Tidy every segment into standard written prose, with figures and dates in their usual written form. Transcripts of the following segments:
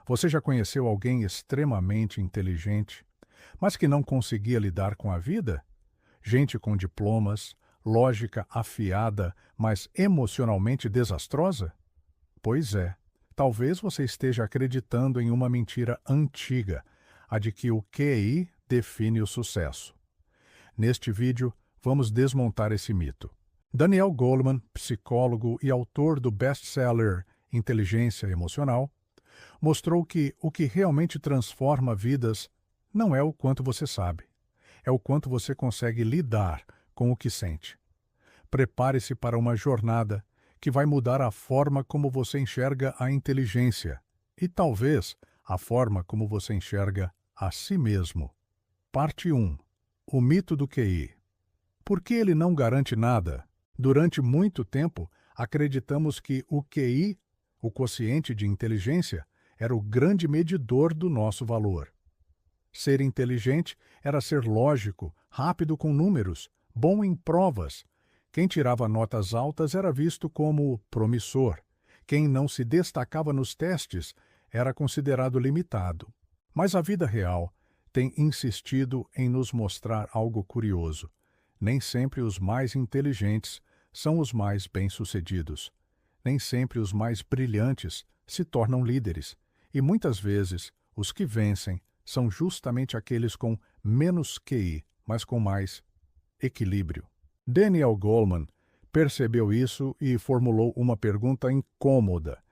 Você já conheceu alguém extremamente inteligente, mas que não conseguia lidar com a vida? Gente com diplomas, lógica afiada, mas emocionalmente desastrosa? Pois é, talvez você esteja acreditando em uma mentira antiga, a de que o QI define o sucesso. Neste vídeo, vamos desmontar esse mito. Daniel Goleman, psicólogo e autor do best-seller Inteligência Emocional, mostrou que o que realmente transforma vidas não é o quanto você sabe, é o quanto você consegue lidar com o que sente. Prepare-se para uma jornada que vai mudar a forma como você enxerga a inteligência e talvez a forma como você enxerga a si mesmo. Parte 1. O mito do QI. Por que ele não garante nada? Durante muito tempo, acreditamos que o QI, o quociente de inteligência, era o grande medidor do nosso valor. Ser inteligente era ser lógico, rápido com números, bom em provas. Quem tirava notas altas era visto como promissor. Quem não se destacava nos testes era considerado limitado. Mas a vida real tem insistido em nos mostrar algo curioso. Nem sempre os mais inteligentes são os mais bem-sucedidos. Nem sempre os mais brilhantes se tornam líderes. E muitas vezes, os que vencem são justamente aqueles com menos QI, mas com mais equilíbrio. Daniel Goleman percebeu isso e formulou uma pergunta incômoda.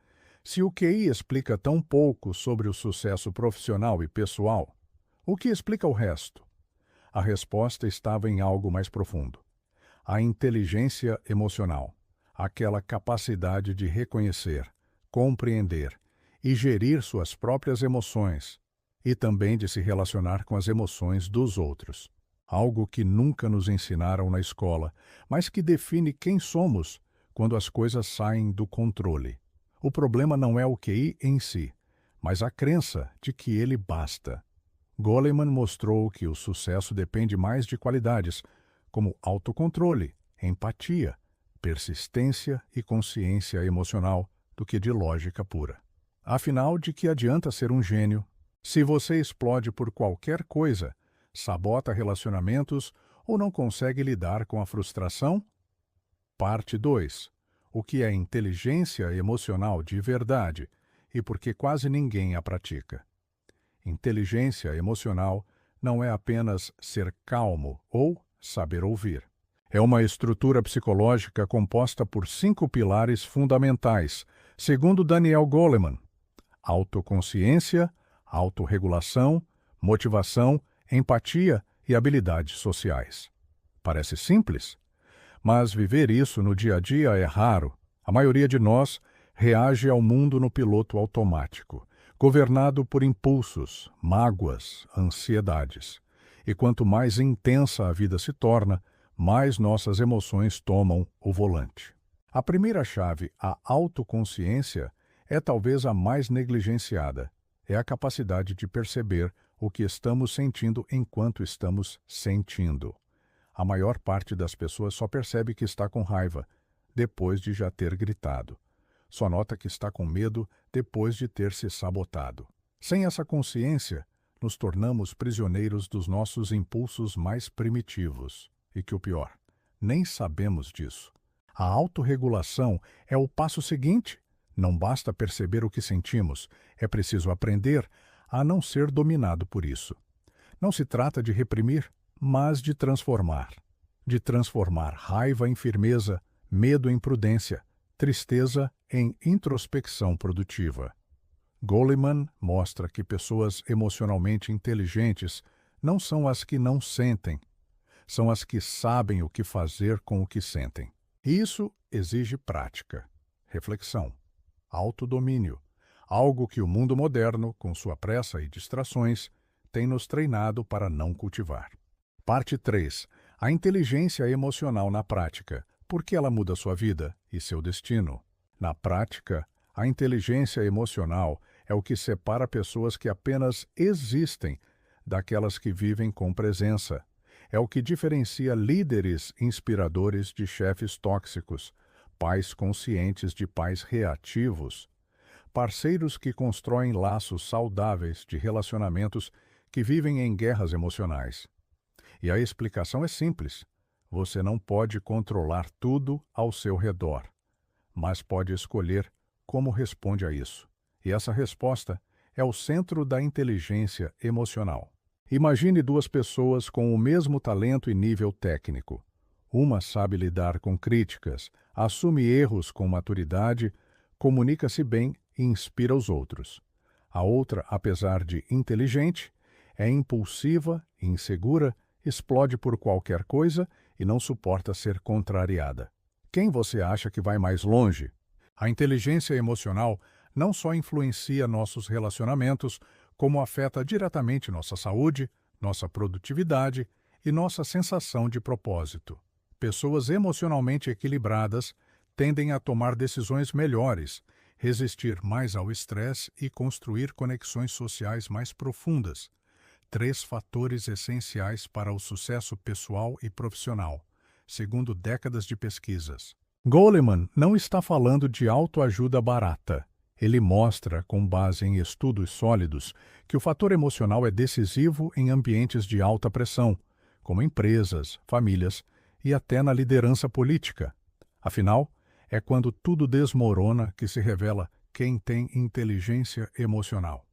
Se o QI explica tão pouco sobre o sucesso profissional e pessoal, o que explica o resto? A resposta estava em algo mais profundo. A inteligência emocional, aquela capacidade de reconhecer, compreender e gerir suas próprias emoções, e também de se relacionar com as emoções dos outros. Algo que nunca nos ensinaram na escola, mas que define quem somos quando as coisas saem do controle. O problema não é o QI em si, mas a crença de que ele basta. Goleman mostrou que o sucesso depende mais de qualidades como autocontrole, empatia, persistência e consciência emocional do que de lógica pura. Afinal, de que adianta ser um gênio se você explode por qualquer coisa, sabota relacionamentos ou não consegue lidar com a frustração? Parte 2. O que é inteligência emocional de verdade e por que quase ninguém a pratica. Inteligência emocional não é apenas ser calmo ou saber ouvir. É uma estrutura psicológica composta por 5 pilares fundamentais, segundo Daniel Goleman: autoconsciência, autorregulação, motivação, empatia e habilidades sociais. Parece simples, mas viver isso no dia a dia é raro. A maioria de nós reage ao mundo no piloto automático, governado por impulsos, mágoas, ansiedades. E quanto mais intensa a vida se torna, mais nossas emoções tomam o volante. A primeira chave, a autoconsciência, é talvez a mais negligenciada. É a capacidade de perceber o que estamos sentindo enquanto estamos sentindo. A maior parte das pessoas só percebe que está com raiva depois de já ter gritado. Só nota que está com medo depois de ter se sabotado. Sem essa consciência, nos tornamos prisioneiros dos nossos impulsos mais primitivos. E que o pior, nem sabemos disso. A autorregulação é o passo seguinte. Não basta perceber o que sentimos, é preciso aprender a não ser dominado por isso. Não se trata de reprimir, mas de transformar. De transformar raiva em firmeza, medo em prudência, tristeza em introspecção produtiva. Goleman mostra que pessoas emocionalmente inteligentes não são as que não sentem, são as que sabem o que fazer com o que sentem. E isso exige prática, reflexão, autodomínio, algo que o mundo moderno, com sua pressa e distrações, tem nos treinado para não cultivar. Parte 3. A inteligência emocional na prática. Por que ela muda sua vida e seu destino? Na prática, a inteligência emocional é o que separa pessoas que apenas existem daquelas que vivem com presença. É o que diferencia líderes inspiradores de chefes tóxicos, pais conscientes de pais reativos. parceiros que constroem laços saudáveis de relacionamentos que vivem em guerras emocionais. E a explicação é simples. Você não pode controlar tudo ao seu redor, mas pode escolher como responde a isso. E essa resposta é o centro da inteligência emocional. Imagine duas pessoas com o mesmo talento e nível técnico. Uma sabe lidar com críticas, assume erros com maturidade, comunica-se bem e inspira os outros. A outra, apesar de inteligente, é impulsiva, insegura, explode por qualquer coisa e não suporta ser contrariada. Quem você acha que vai mais longe? A inteligência emocional não só influencia nossos relacionamentos, como afeta diretamente nossa saúde, nossa produtividade e nossa sensação de propósito. Pessoas emocionalmente equilibradas tendem a tomar decisões melhores, resistir mais ao estresse e construir conexões sociais mais profundas. 3 fatores essenciais para o sucesso pessoal e profissional, segundo décadas de pesquisas. Goleman não está falando de autoajuda barata. Ele mostra, com base em estudos sólidos, que o fator emocional é decisivo em ambientes de alta pressão, como empresas, famílias e até na liderança política. Afinal, é quando tudo desmorona que se revela quem tem inteligência emocional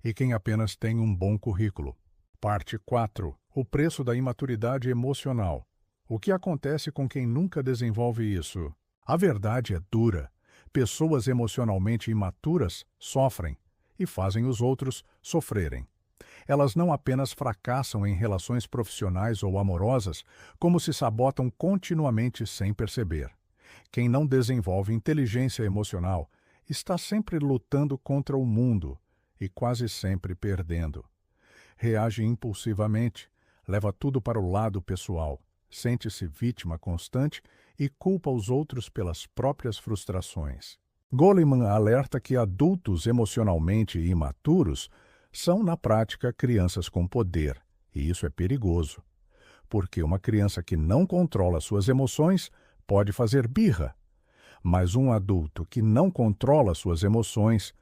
e quem apenas tem um bom currículo. Parte 4. O preço da imaturidade emocional. O que acontece com quem nunca desenvolve isso? A verdade é dura. Pessoas emocionalmente imaturas sofrem e fazem os outros sofrerem. Elas não apenas fracassam em relações profissionais ou amorosas, como se sabotam continuamente sem perceber. Quem não desenvolve inteligência emocional está sempre lutando contra o mundo e quase sempre perdendo. Reage impulsivamente, leva tudo para o lado pessoal, sente-se vítima constante e culpa os outros pelas próprias frustrações. Goleman alerta que adultos emocionalmente imaturos são, na prática, crianças com poder, e isso é perigoso, porque uma criança que não controla suas emoções pode fazer birra, mas um adulto que não controla suas emoções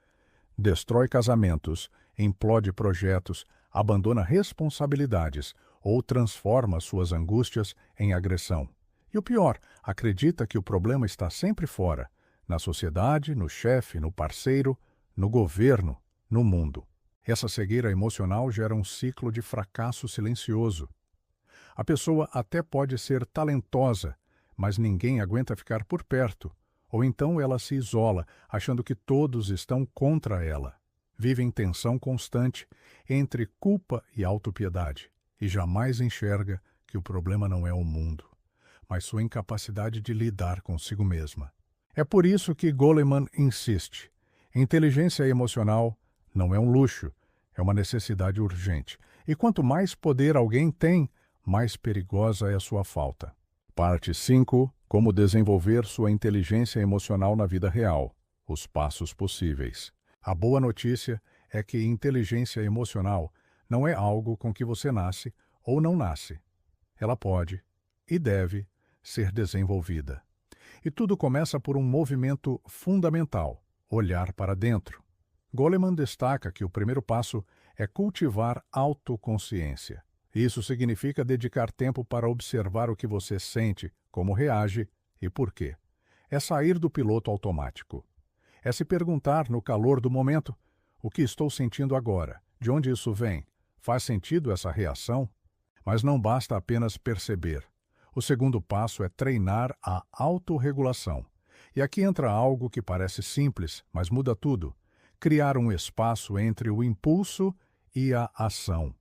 destrói casamentos, implode projetos, abandona responsabilidades ou transforma suas angústias em agressão. E o pior, acredita que o problema está sempre fora, na sociedade, no chefe, no parceiro, no governo, no mundo. Essa cegueira emocional gera um ciclo de fracasso silencioso. A pessoa até pode ser talentosa, mas ninguém aguenta ficar por perto, ou então ela se isola, achando que todos estão contra ela. Vive em tensão constante entre culpa e autopiedade, e jamais enxerga que o problema não é o mundo, mas sua incapacidade de lidar consigo mesma. É por isso que Goleman insiste. Inteligência emocional não é um luxo, é uma necessidade urgente. E quanto mais poder alguém tem, mais perigosa é a sua falta. Parte 5. Como desenvolver sua inteligência emocional na vida real. Os passos possíveis. A boa notícia é que inteligência emocional não é algo com que você nasce ou não nasce. Ela pode e deve ser desenvolvida. E tudo começa por um movimento fundamental, olhar para dentro. Goleman destaca que o primeiro passo é cultivar autoconsciência. Isso significa dedicar tempo para observar o que você sente, como reage e por quê. É sair do piloto automático. É se perguntar no calor do momento: o que estou sentindo agora? De onde isso vem? Faz sentido essa reação? Mas não basta apenas perceber. O segundo passo é treinar a autorregulação. E aqui entra algo que parece simples, mas muda tudo. Criar um espaço entre o impulso e a ação.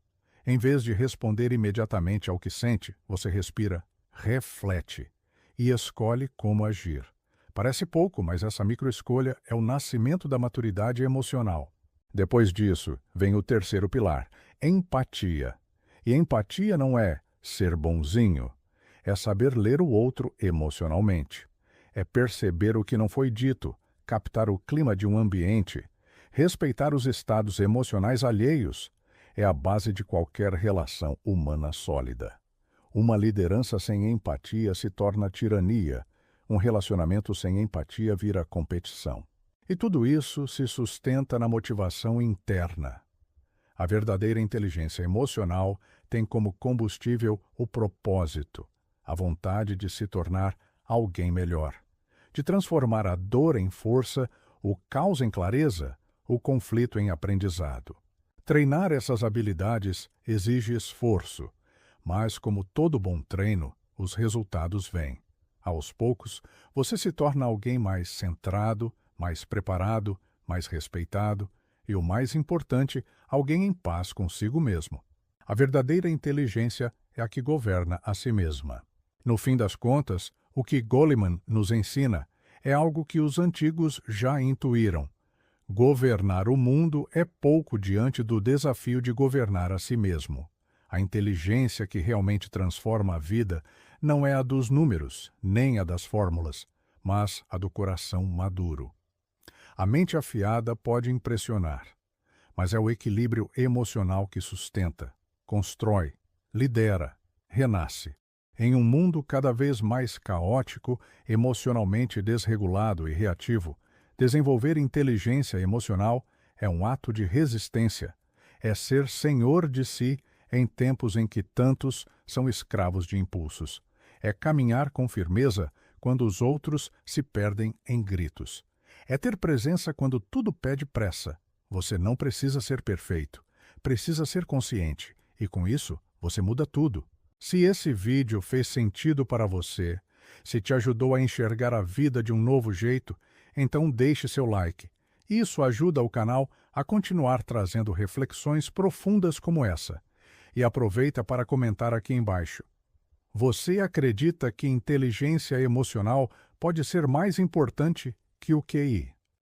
Em vez de responder imediatamente ao que sente, você respira, reflete e escolhe como agir. Parece pouco, mas essa microescolha é o nascimento da maturidade emocional. Depois disso, vem o terceiro pilar, empatia. E empatia não é ser bonzinho, é saber ler o outro emocionalmente. É perceber o que não foi dito, captar o clima de um ambiente, respeitar os estados emocionais alheios. É a base de qualquer relação humana sólida. Uma liderança sem empatia se torna tirania. Um relacionamento sem empatia vira competição. E tudo isso se sustenta na motivação interna. A verdadeira inteligência emocional tem como combustível o propósito, a vontade de se tornar alguém melhor, de transformar a dor em força, o caos em clareza, o conflito em aprendizado. Treinar essas habilidades exige esforço, mas, como todo bom treino, os resultados vêm. Aos poucos, você se torna alguém mais centrado, mais preparado, mais respeitado e, o mais importante, alguém em paz consigo mesmo. A verdadeira inteligência é a que governa a si mesma. No fim das contas, o que Goleman nos ensina é algo que os antigos já intuíram. Governar o mundo é pouco diante do desafio de governar a si mesmo. A inteligência que realmente transforma a vida não é a dos números, nem a das fórmulas, mas a do coração maduro. A mente afiada pode impressionar, mas é o equilíbrio emocional que sustenta, constrói, lidera, renasce. Em um mundo cada vez mais caótico, emocionalmente desregulado e reativo, desenvolver inteligência emocional é um ato de resistência, é ser senhor de si em tempos em que tantos são escravos de impulsos. É caminhar com firmeza quando os outros se perdem em gritos. É ter presença quando tudo pede pressa. Você não precisa ser perfeito, precisa ser consciente, e com isso você muda tudo. Se esse vídeo fez sentido para você, se te ajudou a enxergar a vida de um novo jeito, então deixe seu like. Isso ajuda o canal a continuar trazendo reflexões profundas como essa. E aproveita para comentar aqui embaixo. Você acredita que inteligência emocional pode ser mais importante que o QI?